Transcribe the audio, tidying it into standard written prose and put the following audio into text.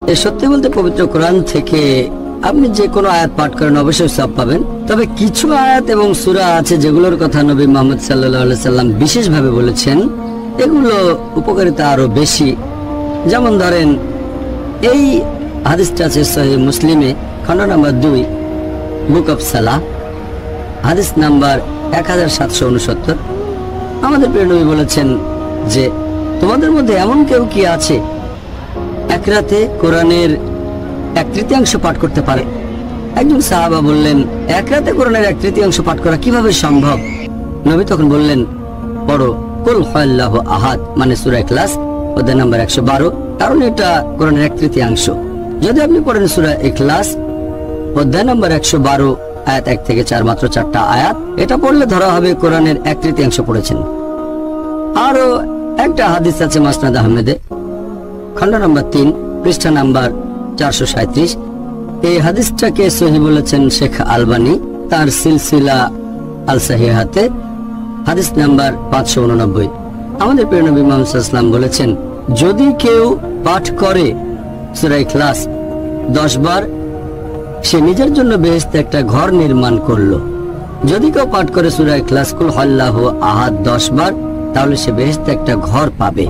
সত্যি বলতে পবিত্র কোরআন থেকে আপনি যে কোনো আয়াত পাঠ করেন অবশ্যই সওয়াব পাবেন। তবে কিছু আয়াত এবং সূরা আছে যেগুলোর কথা নবী মুহাম্মদ সাল্লাল্লাহু আলাইহি সাল্লাম বিশেষভাবে বলেছেন, এগুলো উপকারিতা আরো বেশি। যেমন ধরেন এই হাদিসটা আছে সহিহ মুসলিমে, খণ্ড নাম্বার 2, বুক অফ সালাহ, হাদিস নাম্বার 1769। আমাদের প্রিয় নবী বলেছেন যে তোমাদের মধ্যে এমন কেউ কি আছে এক রাতে কোরআনের 1/3 পাঠ করতে পারে? একজন সাহাবা বললেন, এক রাতে কোরআনের 1/3 পাঠ করা কিভাবে সম্ভব? নবী তখন বললেন, পড়ো কুল হুয়াল্লাহু আহাদ, মানে সূরা ইখলাস অধ্যায় নাম্বার 112, কারণ এটা কোরআনের 1/3। যদি আপনি পড়েন সূরা ইখলাস অধ্যায় নাম্বার 112 আয়াত 1 থেকে 4, মাত্র 4টা আয়াত, এটা পড়লে ধরা হবে কোরআনের 1/3 পড়েছেন। আরো একটা হাদিস আছে মাসনাদ আহমেদে, খণ্ড নাম্বার 3, পৃষ্ঠা নাম্বার 437। এই হাদিসটাকে সহিহ বলেছেন শেখ আলবানী তার সিলসিলা আল সাহিহাতে, হাদিস নাম্বার 589। আমাদের প্রিয় নবী মুহাম্মদ সাল্লাল্লাহু আলাইহি ওয়াসাল্লাম বলেছেন, যদি কেউ পাঠ করে সূরা ইখলাস 10 বার, সে নিজের জন্য বেহেশতে একটা ঘর নির্মাণ করলো। যদি কেউ পাঠ করে সূরা ইখলাস কুল হুয়াল্লাহু আহাদ 10 বার, তাহলে সে বেহেশতে একটা ঘর পাবে।